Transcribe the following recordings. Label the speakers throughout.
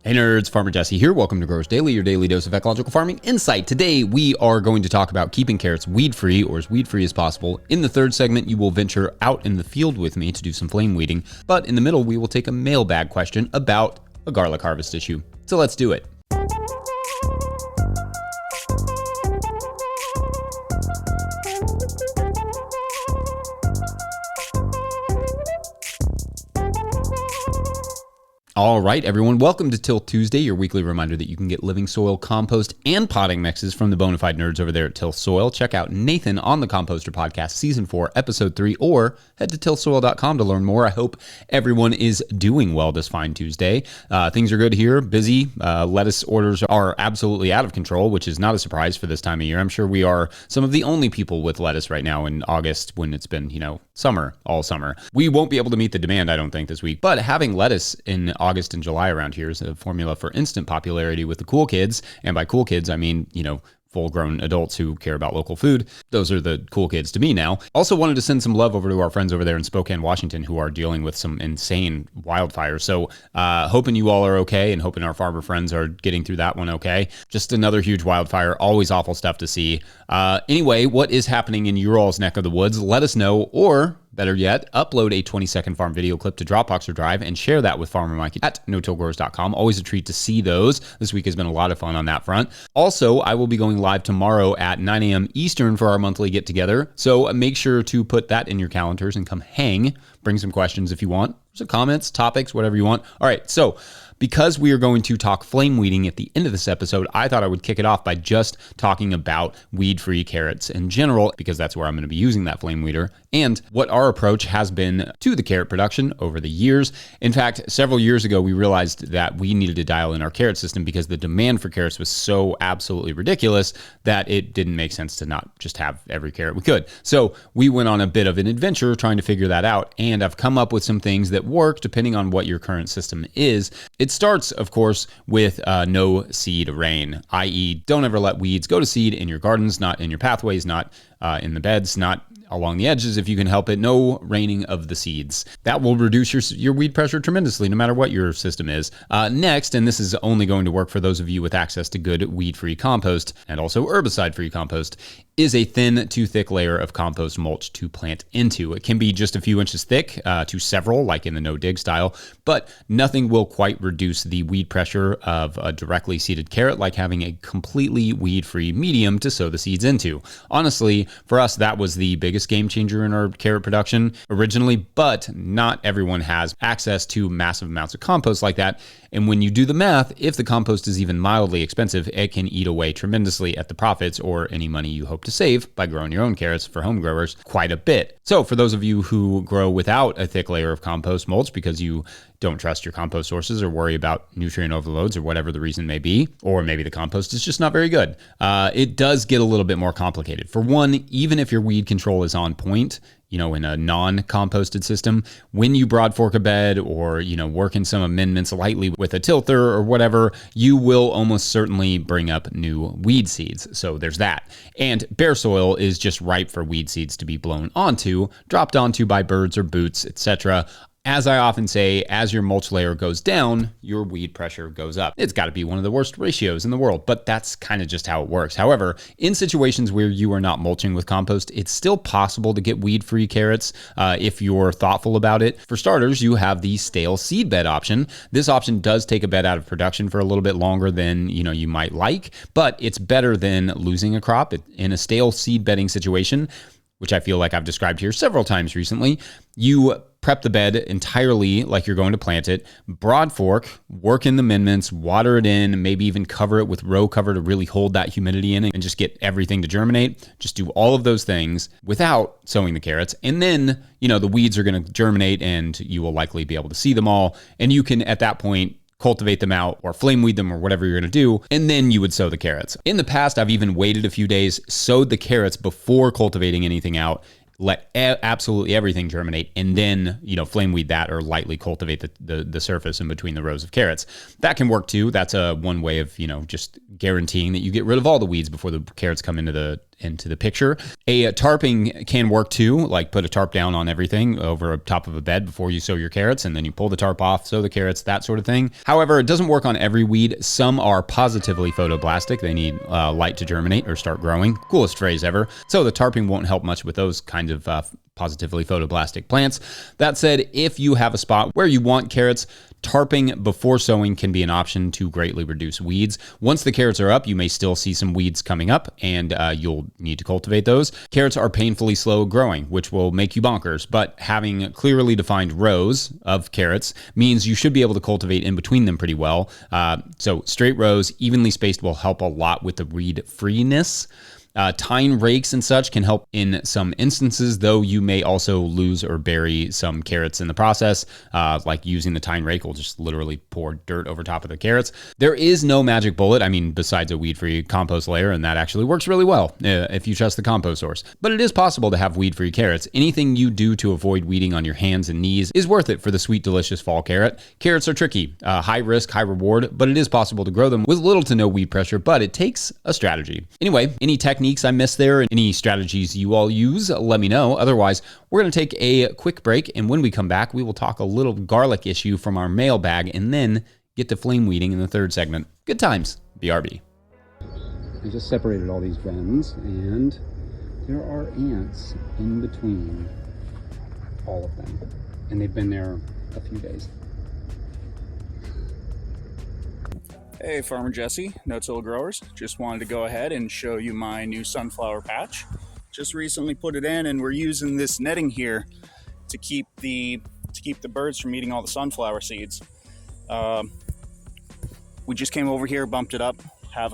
Speaker 1: Hey nerds, Farmer Jesse here. Welcome to Growers Daily, your daily dose of ecological farming insight. Today, we are going to talk about keeping carrots weed-free, or as weed-free as possible. In the third segment, you will venture out in the field with me to do some flame weeding. But in the middle, we will take a mailbag question about a garlic harvest issue. So let's do it. All right, everyone, welcome to Till Tuesday, your weekly reminder that you can get living soil, compost, and potting mixes from the Bonafide nerds over there at Till Soil. Check out Nathan on the Composter Podcast, Season 4, Episode 3, or head to tillsoil.com to learn more. I hope everyone is doing well this fine Tuesday. Things are good here, busy. Lettuce orders are absolutely out of control, which is not a surprise for this time of year. I'm sure we are some of the only people with lettuce right now in August when it's been, summer, all summer. We won't be able to meet the demand, I don't think, this week, but having lettuce in August and July around here is a formula for instant popularity with the cool kids. And by cool kids, I mean, full-grown adults who care about local food. Those are the cool kids to me now. Also wanted to send some love over to our friends over there in Spokane, Washington, who are dealing with some insane wildfires. So hoping you all are okay and hoping our farmer friends are getting through that one okay. Just another huge wildfire. Always awful stuff to see. Anyway, what is happening in your all's neck of the woods? Let us know, or better yet, upload a 20-second farm video clip to Dropbox or Drive and share that with Farmer Mikey at no-tillgrowers.com. Always a treat to see those. This week has been a lot of fun on that front. Also, I will be going live tomorrow at 9 a.m. Eastern for our monthly get-together. So make sure to put that in your calendars and come hang. Bring some questions if you want. Some comments, topics, whatever you want. All right, so because we are going to talk flame weeding at the end of this episode, I thought I would kick it off by just talking about weed-free carrots in general, because that's where I'm going to be using that flame weeder, and what our approach has been to the carrot production over the years. In fact, several years ago, we realized that we needed to dial in our carrot system because the demand for carrots was so absolutely ridiculous that it didn't make sense to not just have every carrot we could. So we went on a bit of an adventure trying to figure that out, and I've come up with some things that work depending on what your current system is. It starts, of course, with no seed rain, i.e. don't ever let weeds go to seed in your gardens, not in your pathways, not in the beds, not along the edges if you can help it. No raining of the seeds. That will reduce your weed pressure tremendously, no matter what your system is. Next, and this is only going to work for those of you with access to good weed-free compost and also herbicide-free compost, is a thin to thick layer of compost mulch to plant into. It can be just a few inches thick to several, like in the no-dig style, but nothing will quite reduce the weed pressure of a directly seeded carrot like having a completely weed-free medium to sow the seeds into. Honestly, for us, that was the biggest game changer in our carrot production originally, but not everyone has access to massive amounts of compost like that. And when you do the math, if the compost is even mildly expensive, it can eat away tremendously at the profits or any money you hope to save by growing your own carrots for home growers quite a bit. So for those of you who grow without a thick layer of compost mulch because you don't trust your compost sources or worry about nutrient overloads or whatever the reason may be, or maybe the compost is just not very good, it does get a little bit more complicated. For one, even if your weed control is on point, in a non-composted system, when you broad fork a bed or, work in some amendments lightly with a tilther or whatever, you will almost certainly bring up new weed seeds. So there's that. And bare soil is just ripe for weed seeds to be blown onto, dropped onto by birds or boots, etc. As I often say, as your mulch layer goes down, your weed pressure goes up. It's got to be one of the worst ratios in the world, but that's kind of just how it works. However, in situations where you are not mulching with compost, it's still possible to get weed-free carrots if you're thoughtful about it. For starters, you have the stale seed bed option. This option does take a bed out of production for a little bit longer than you might like, but it's better than losing a crop. In a stale seed bedding situation, which I feel like I've described here several times recently, you prep the bed entirely like you're going to plant it, broad fork, work in the amendments, water it in, maybe even cover it with row cover to really hold that humidity in and just get everything to germinate. Just do all of those things without sowing the carrots. And then, the weeds are going to germinate and you will likely be able to see them all. And you can, at that point, cultivate them out or flame weed them or whatever you're going to do, and then you would sow the carrots. In the past, I've even waited a few days, sowed the carrots before cultivating anything out, let absolutely everything germinate, and then, flame weed that or lightly cultivate the surface in between the rows of carrots. That can work too. That's one way of, just guaranteeing that you get rid of all the weeds before the carrots come into into the picture. A tarping can work too, like put a tarp down on everything over top of a bed before you sow your carrots, and then you pull the tarp off, sow the carrots, that sort of thing. However, it doesn't work on every weed. Some are positively photoblastic. They need light to germinate or start growing. Coolest phrase ever. So the tarping won't help much with those kinds of positively photoblastic plants. That said, if you have a spot where you want carrots, tarping before sowing can be an option to greatly reduce weeds. Once the carrots are up, you may still see some weeds coming up, and you'll need to cultivate those. Carrots are painfully slow growing, which will make you bonkers, but having clearly defined rows of carrots means you should be able to cultivate in between them pretty well. So straight rows, evenly spaced, will help a lot with the weed freeness. Tine rakes and such can help in some instances, though you may also lose or bury some carrots in the process. Like using the tine rake will just literally pour dirt over top of the carrots. There is no magic bullet, besides a weed-free compost layer, and that actually works really well if you trust the compost source. But it is possible to have weed-free carrots. Anything you do to avoid weeding on your hands and knees is worth it for the sweet, delicious fall carrot. Carrots are tricky, high risk, high reward, but it is possible to grow them with little to no weed pressure, but it takes a strategy. Anyway, any techniques I missed there, any strategies you all use, let me know. Otherwise, we're going to take a quick break, and when we come back, we will talk a little garlic issue from our mailbag and then get to flame weeding in the third segment. Good times. BRB. I just separated all these vens, and there are ants in between all of them, and they've been there a few days.
Speaker 2: Hey, Farmer Jesse, no-till growers. Just wanted to go ahead and show you my new sunflower patch. Just recently put it in, and we're using this netting here to keep the birds from eating all the sunflower seeds. We just came over here, bumped it up, have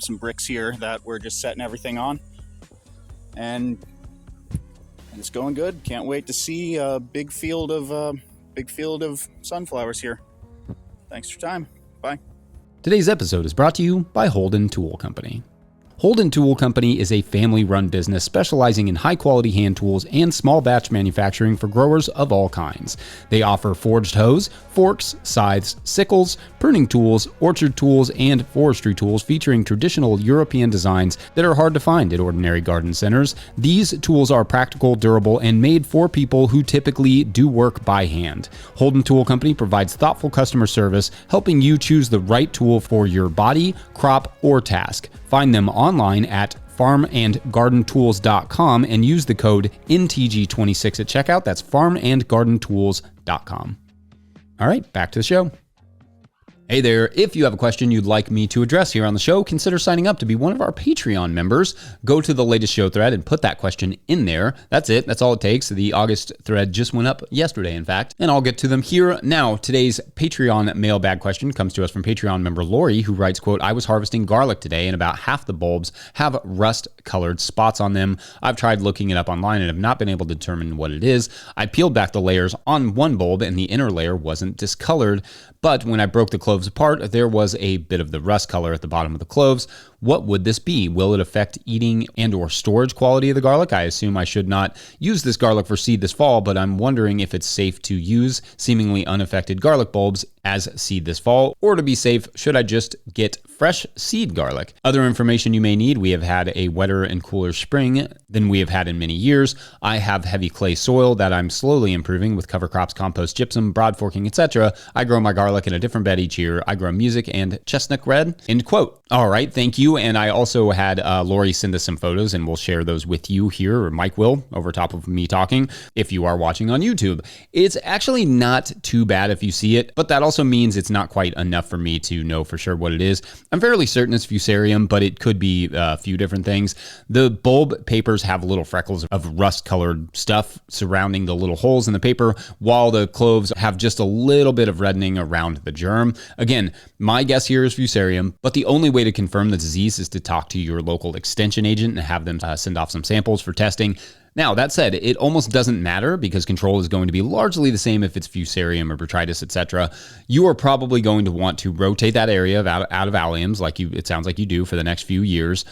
Speaker 2: some bricks here that we're just setting everything on, and it's going good. Can't wait to see a big field of sunflowers here. Thanks for your time. Bye.
Speaker 1: Today's episode is brought to you by Holden Tool Company. Holden Tool Company is a family-run business specializing in high-quality hand tools and small batch manufacturing for growers of all kinds. They offer forged hoes, forks, scythes, sickles, pruning tools, orchard tools, and forestry tools featuring traditional European designs that are hard to find at ordinary garden centers. These tools are practical, durable, and made for people who typically do work by hand. Holden Tool Company provides thoughtful customer service, helping you choose the right tool for your body, crop, or task. Find them online at farmandgardentools.com and use the code NTG26 at checkout. That's farmandgardentools.com. All right, back to the show. Hey there, if you have a question you'd like me to address here on the show, consider signing up to be one of our Patreon members. Go to the latest show thread and put that question in there. That's it. That's all it takes. The August thread just went up yesterday, in fact, and I'll get to them here now. Today's Patreon mailbag question comes to us from Patreon member Lori, who writes, quote, I was harvesting garlic today and about half the bulbs have rust-colored spots on them. I've tried looking it up online and have not been able to determine what it is. I peeled back the layers on one bulb and the inner layer wasn't discolored, but when I broke the cloves apart, there was a bit of the rust color at the bottom of the cloves. What would this be? Will it affect eating and or storage quality of the garlic? I assume I should not use this garlic for seed this fall, but I'm wondering if it's safe to use seemingly unaffected garlic bulbs as seed this fall, or to be safe, should I just get fresh seed garlic? Other information you may need: we have had a wetter and cooler spring than we have had in many years. I have heavy clay soil that I'm slowly improving with cover crops, compost, gypsum, broad forking, etc. I grow my garlic in a different bed each year. I grow music and chestnut red. End quote. All right, thank you. And I also had Lori send us some photos, and we'll share those with you here, or Mike will, over top of me talking, if you are watching on YouTube. It's actually not too bad if you see it, but that also means it's not quite enough for me to know for sure what it is. I'm fairly certain it's fusarium, but it could be a few different things. The bulb papers have little freckles of rust-colored stuff surrounding the little holes in the paper, while the cloves have just a little bit of reddening around the germ. Again, my guess here is fusarium, but the only way to confirm the disease is to talk to your local extension agent and have them send off some samples for testing. Now, that said, it almost doesn't matter because control is going to be largely the same if it's fusarium or botrytis, etc. You are probably going to want to rotate that area out of alliums, it sounds like you do, for the next few years,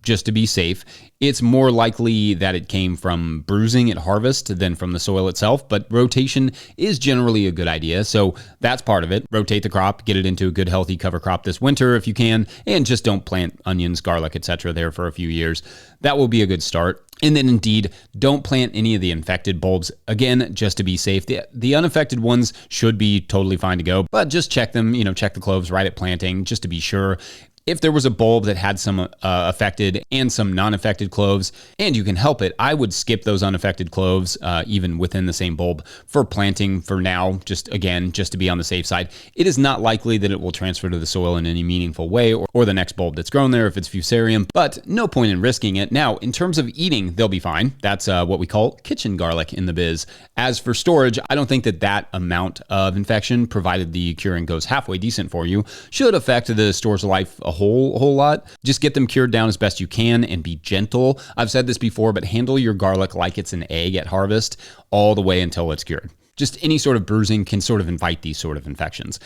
Speaker 1: just to be safe. It's more likely that it came from bruising at harvest than from the soil itself, but rotation is generally a good idea. So that's part of it. Rotate the crop, get it into a good healthy cover crop this winter if you can, and just don't plant onions, garlic, etc. there for a few years. that will be a good start. And then indeed, don't plant any of the infected bulbs. Again, just to be safe. The unaffected ones should be totally fine to go, but just check them, check the cloves right at planting just to be sure. If there was a bulb that had some affected and some non-affected cloves, and you can help it, I would skip those unaffected cloves even within the same bulb for planting for now, just to be on the safe side. It is not likely that it will transfer to the soil in any meaningful way or the next bulb that's grown there if it's fusarium, but no point in risking it. Now, in terms of eating, they'll be fine. That's what we call kitchen garlic in the biz. As for storage, I don't think that amount of infection, provided the curing goes halfway decent for you, should affect the store's life a whole lot. Just get them cured down as best you can and be gentle. I've said this before, but handle your garlic like it's an egg at harvest all the way until it's cured. Just any sort of bruising can sort of invite these sort of infections.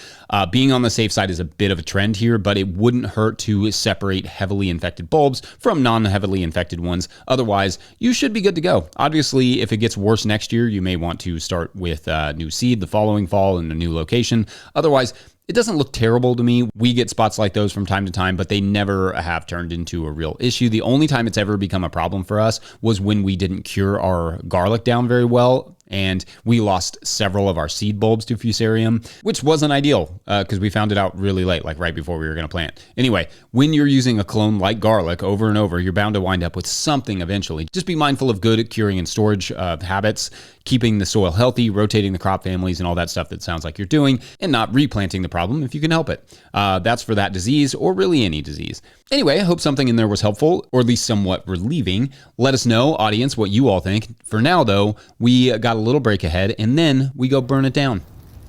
Speaker 1: Being on the safe side is a bit of a trend here, but it wouldn't hurt to separate heavily infected bulbs from non-heavily infected ones. Otherwise, you should be good to go. Obviously, if it gets worse next year, you may want to start with new seed the following fall in a new location. Otherwise, it doesn't look terrible to me. We get spots like those from time to time, but they never have turned into a real issue. The only time it's ever become a problem for us was when we didn't cure our garlic down very well, and we lost several of our seed bulbs to fusarium, which wasn't ideal because we found it out really late, like right before we were going to plant. Anyway, when you're using a clone like garlic over and over, you're bound to wind up with something eventually. Just be mindful of good curing and storage habits, keeping the soil healthy, rotating the crop families, and all that stuff that sounds like you're doing, and not replanting the problem if you can help it. That's for that disease or really any disease. Anyway, I hope something in there was helpful or at least somewhat relieving. Let us know, audience, what you all think. For now, though, we got a little break ahead, and then we go burn it down.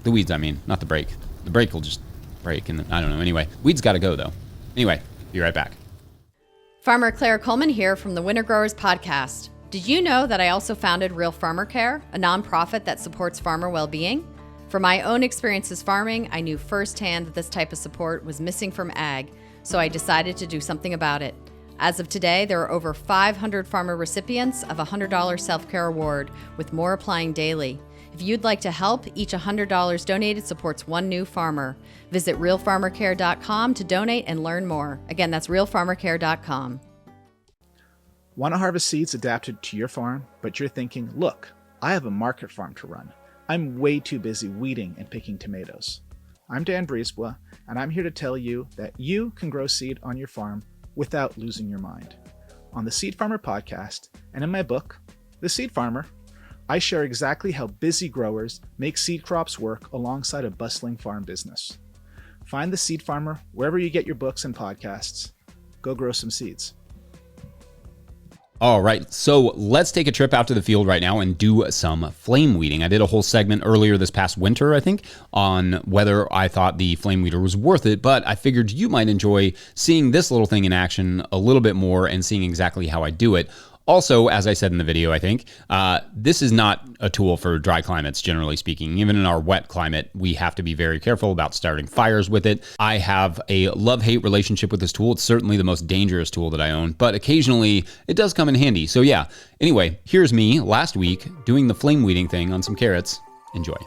Speaker 1: The weeds, I mean, not the brake. The brake will just break, and I don't know. Anyway, weeds got to go, though. Anyway, be right back.
Speaker 3: Farmer Claire Coleman here from the Winter Growers Podcast. Did you know that I also founded Real Farmer Care, a nonprofit that supports farmer well-being? From my own experiences farming, I knew firsthand that this type of support was missing from ag, so I decided to do something about it. As of today, there are over 500 farmer recipients of a $100 self-care award, with more applying daily. If you'd like to help, each $100 donated supports one new farmer. Visit realfarmercare.com to donate and learn more. Again, that's realfarmercare.com.
Speaker 4: Want to harvest seeds adapted to your farm, but you're thinking, look, I have a market farm to run. I'm way too busy weeding and picking tomatoes. I'm Dan Briesbla, and I'm here to tell you that you can grow seed on your farm without losing your mind. On the Seed Farmer podcast and in my book, The Seed Farmer, I share exactly how busy growers make seed crops work alongside a bustling farm business. Find The Seed Farmer wherever you get your books and podcasts. Go grow some seeds.
Speaker 1: All right, so let's take a trip out to the field right now and do some flame weeding. I did a whole segment earlier this past winter, I think, on whether I thought the flame weeder was worth it, but I figured you might enjoy seeing this little thing in action a little bit more and seeing exactly how I do it. Also, as I said in the video, I think, this is not a tool for dry climates, generally speaking. Even in our wet climate, we have to be very careful about starting fires with it. I have a love-hate relationship with this tool. It's certainly the most dangerous tool that I own, but occasionally it does come in handy. So yeah, anyway, here's me last week doing the flame weeding thing on some carrots. Enjoy.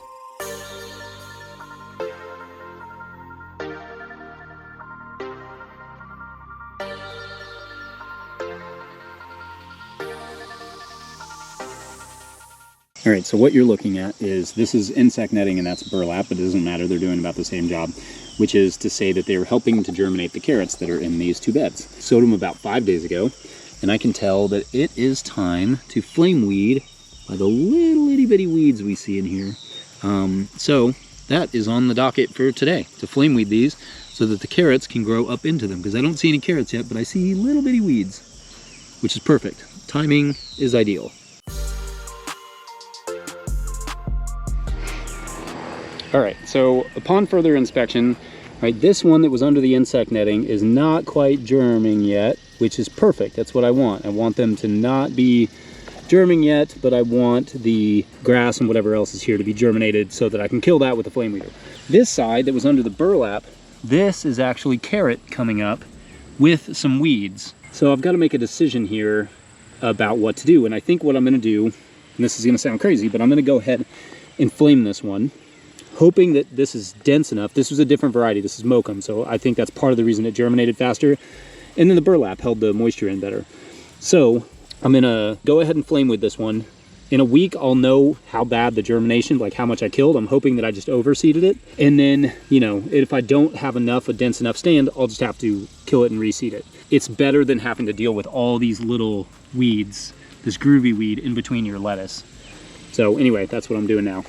Speaker 1: All right, so what you're looking at is, this is insect netting and that's burlap, but it doesn't matter, they're doing about the same job, which is to say that they're helping to germinate the carrots that are in these two beds. Sowed them about 5 days ago, and I can tell that it is time to flame weed by the little itty bitty weeds we see in here. So that is on the docket for today, to flame weed these so that the carrots can grow up into them, because I don't see any carrots yet, but I see little bitty weeds, which is perfect. Timing is ideal. All right, so upon further inspection, right, this one that was under the insect netting is not quite germing yet, which is perfect. That's what I want. I want them to not be germing yet, but I want the grass and whatever else is here to be germinated so that I can kill that with a flame weeder. This side that was under the burlap, this is actually carrot coming up with some weeds. So I've got to make a decision here about what to do. And I think what I'm going to do, and this is going to sound crazy, but I'm going to go ahead and flame this one, hoping that this is dense enough. This was a different variety. This is Mokum, so I think that's part of the reason it germinated faster. And then the burlap held the moisture in better. So I'm gonna go ahead and flame with this one. In a week, I'll know how bad the germination, like how much I killed. I'm hoping that I just overseeded it. And then, you know, if I don't have enough, a dense enough stand, I'll just have to kill it and reseed it. It's better than having to deal with all these little weeds, this groovy weed in between your lettuce. So anyway, that's what I'm doing now.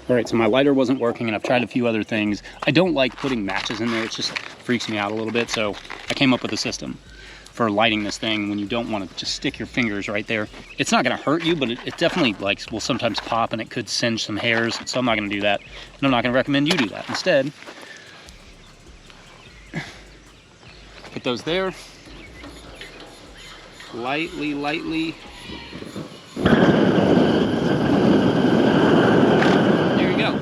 Speaker 1: All right, so my lighter wasn't working and I've tried a few other things. I don't like putting matches in there. It just freaks me out a little bit. So I came up with a system for lighting this thing when you don't want to just stick your fingers right there. It's not gonna hurt you, but it definitely like will sometimes pop and it could singe some hairs. So I'm not gonna do that. And I'm not gonna recommend you do that. Instead, put those there. Lightly, lightly. There you go.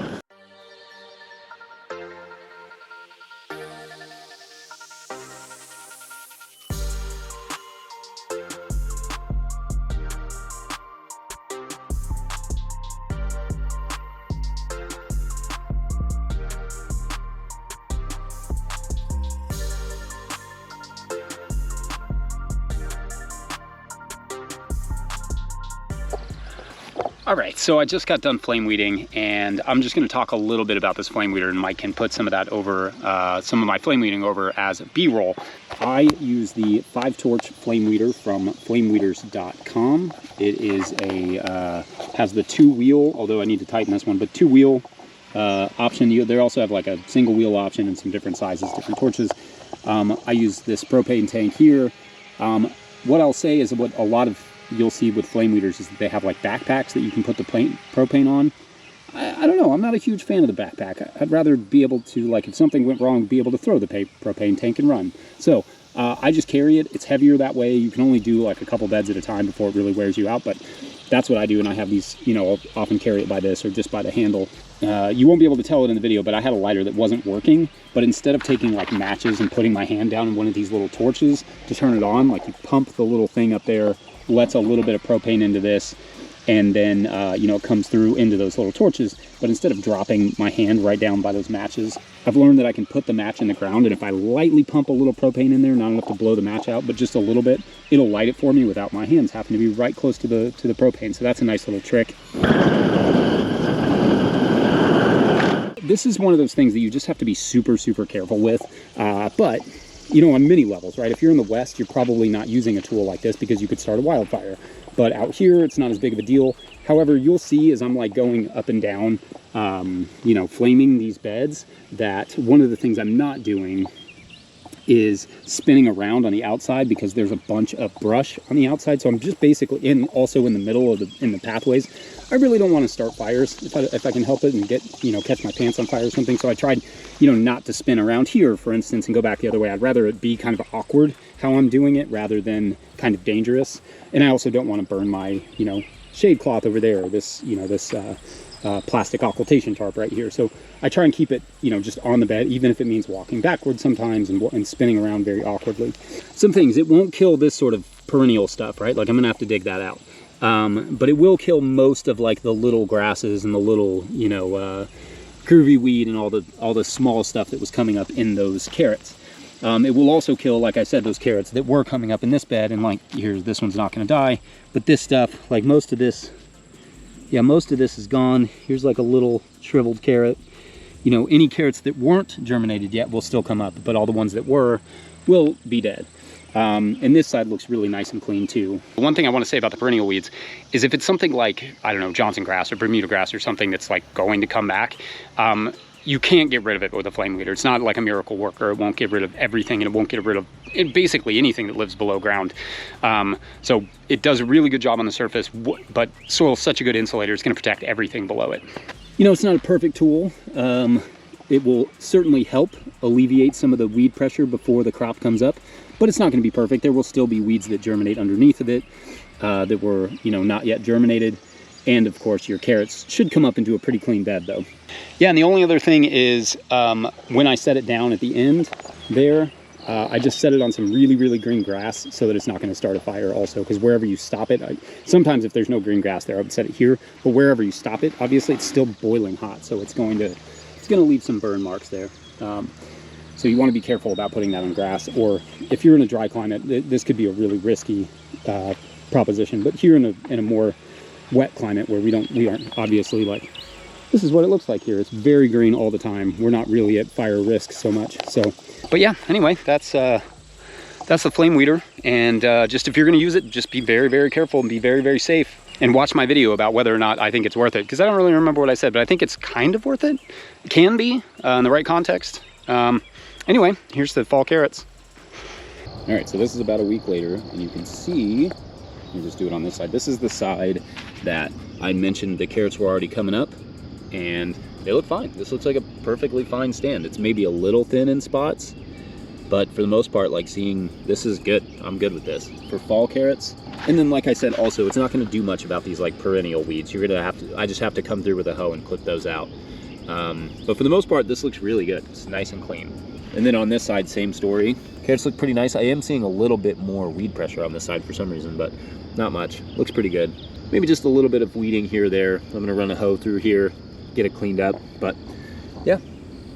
Speaker 1: All right, so I just got done flame weeding, and I'm just going to talk a little bit about this flame weeder, and Mike can put some of that over, some of my flame weeding over as B-roll. I use the 5-torch flame weeder from flameweeders.com. It is a, has the 2-wheel, although I need to tighten this one, but 2-wheel option. They also have like a single wheel option and some different sizes, different torches. I use this propane tank here. What I'll say is what a lot of you'll see with flame weeders is that they have like backpacks that you can put the propane on. I don't know, I'm not a huge fan of the backpack. I'd rather be able to, like, if something went wrong, be able to throw the propane tank and run. So I just carry it. It's heavier that way. You can only do like a couple beds at a time before it really wears you out, but that's what I do. And I have these, you know, I'll often carry it by this or just by the handle. You won't be able to tell it in the video, but I had a lighter that wasn't working. But instead of taking like matches and putting my hand down in one of these little torches to turn it on, like you pump the little thing up there, lets a little bit of propane into this, and then you know, it comes through into those little torches. But instead of dropping my hand right down by those matches, I've learned that I can put the match in the ground, and if I lightly pump a little propane in there, not enough to blow the match out, but just a little bit, it'll light it for me without my hands having to be right close to the propane. So that's a nice little trick. This is one of those things that you just have to be super, super careful with, but you know, on many levels, right? If you're in the West, you're probably not using a tool like this because you could start a wildfire. But out here, it's not as big of a deal. However, you'll see as I'm like going up and down, you know, flaming these beds, that one of the things I'm not doing is spinning around on the outside because there's a bunch of brush on the outside. So I'm just basically also in the middle of the pathways. I really don't want to start fires if I can help it and get, you know, catch my pants on fire or something. So I tried, you know, not to spin around here, for instance, and go back the other way. I'd rather it be kind of awkward how I'm doing it rather than kind of dangerous. And I also don't want to burn my, you know, shade cloth over there, this, you know, this plastic occultation tarp right here. So I try and keep it, you know, just on the bed, even if it means walking backwards sometimes and spinning around very awkwardly. Some things, it won't kill this sort of perennial stuff, right? Like I'm gonna have to dig that out. But it will kill most of like the little grasses and the little, you know, groovy weed and all the small stuff that was coming up in those carrots. It will also kill, like I said, those carrots that were coming up in this bed, and like here's, this one's not gonna die, but this stuff, like most of this, yeah, most of this is gone. Here's like a little shriveled carrot. You know, any carrots that weren't germinated yet will still come up, but all the ones that were will be dead. And this side looks really nice and clean too. One thing I want to say about the perennial weeds is if it's something like, I don't know, Johnson grass or Bermuda grass or something that's like going to come back, you can't get rid of it with a flame weeder. It's not like a miracle worker. It won't get rid of everything, and it won't get rid of basically anything that lives below ground. So it does a really good job on the surface, but soil is such a good insulator, it's going to protect everything below it. You know, it's not a perfect tool. It will certainly help alleviate some of the weed pressure before the crop comes up, but it's not going to be perfect. There will still be weeds that germinate underneath of it that were, you know, not yet germinated. And of course, your carrots should come up into a pretty clean bed though. Yeah, and the only other thing is when I set it down at the end there, I just set it on some really, really green grass so that it's not going to start a fire also, because wherever you stop it, sometimes if there's no green grass there, I would set it here, but wherever you stop it, obviously it's still boiling hot, so it's going to leave some burn marks there. So you want to be careful about putting that on grass, or if you're in a dry climate, this could be a really risky proposition. But here in a more wet climate where we aren't obviously like, this is what it looks like here. It's very green all the time. We're not really at fire risk so much. So, but yeah, anyway, that's the flame weeder. And just if you're going to use it, just be very, very careful and be very, very safe. And watch my video about whether or not I think it's worth it. Because I don't really remember what I said, but I think it's kind of worth it. It can be in the right context. Anyway, here's the fall carrots. All right, so this is about a week later, and you can see, let me just do it on this side. This is the side that I mentioned the carrots were already coming up, and they look fine. This looks like a perfectly fine stand. It's maybe a little thin in spots, but for the most part, like seeing, this is good. I'm good with this. For fall carrots, and then like I said, also, it's not gonna do much about these like perennial weeds. You're gonna have to, I just have to come through with a hoe and clip those out. But for the most part, this looks really good. It's nice and clean. And then on this side, same story. Carrots look pretty nice. I am seeing a little bit more weed pressure on this side for some reason, but not much. Looks pretty good. Maybe just a little bit of weeding here or there. I'm gonna run a hoe through here, get it cleaned up, but yeah,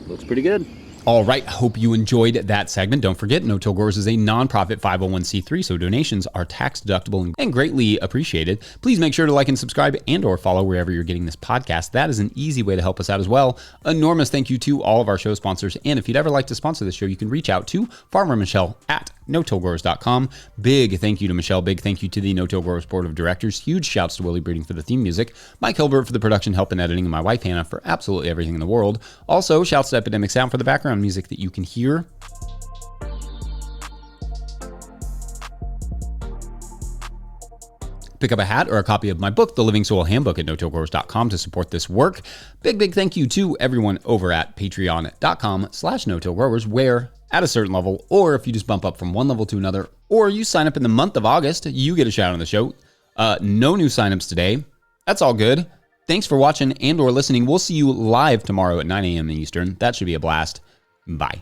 Speaker 1: looks pretty good. All right, hope you enjoyed that segment. Don't forget, No Till Growers is a nonprofit 501c3, so donations are tax deductible and greatly appreciated. Please make sure to like and subscribe and or follow wherever you're getting this podcast. That is an easy way to help us out as well. Enormous thank you to all of our show sponsors, and if you'd ever like to sponsor this show, you can reach out to Farmer Michelle at no-tillgrowers.com. Big thank you to Michelle. Big thank you to the No Till Growers Board of Directors. Huge shouts to Willie Breeding for the theme music, Mike Hilbert for the production help and editing, and my wife Hannah for absolutely everything in the world. Also, shouts to Epidemic Sound for the background music that you can hear. Pick up a hat or a copy of my book, The Living Soil Handbook, at no-tillgrowers.com to support this work. Big thank you to everyone over at patreon.com/no-tillgrowers, where at a certain level, or if you just bump up from one level to another, or you sign up in the month of August, you get a shout out on the show. No new signups today. That's all good. Thanks for watching and or listening. We'll see you live tomorrow at 9 a.m. Eastern. That should be a blast. Bye.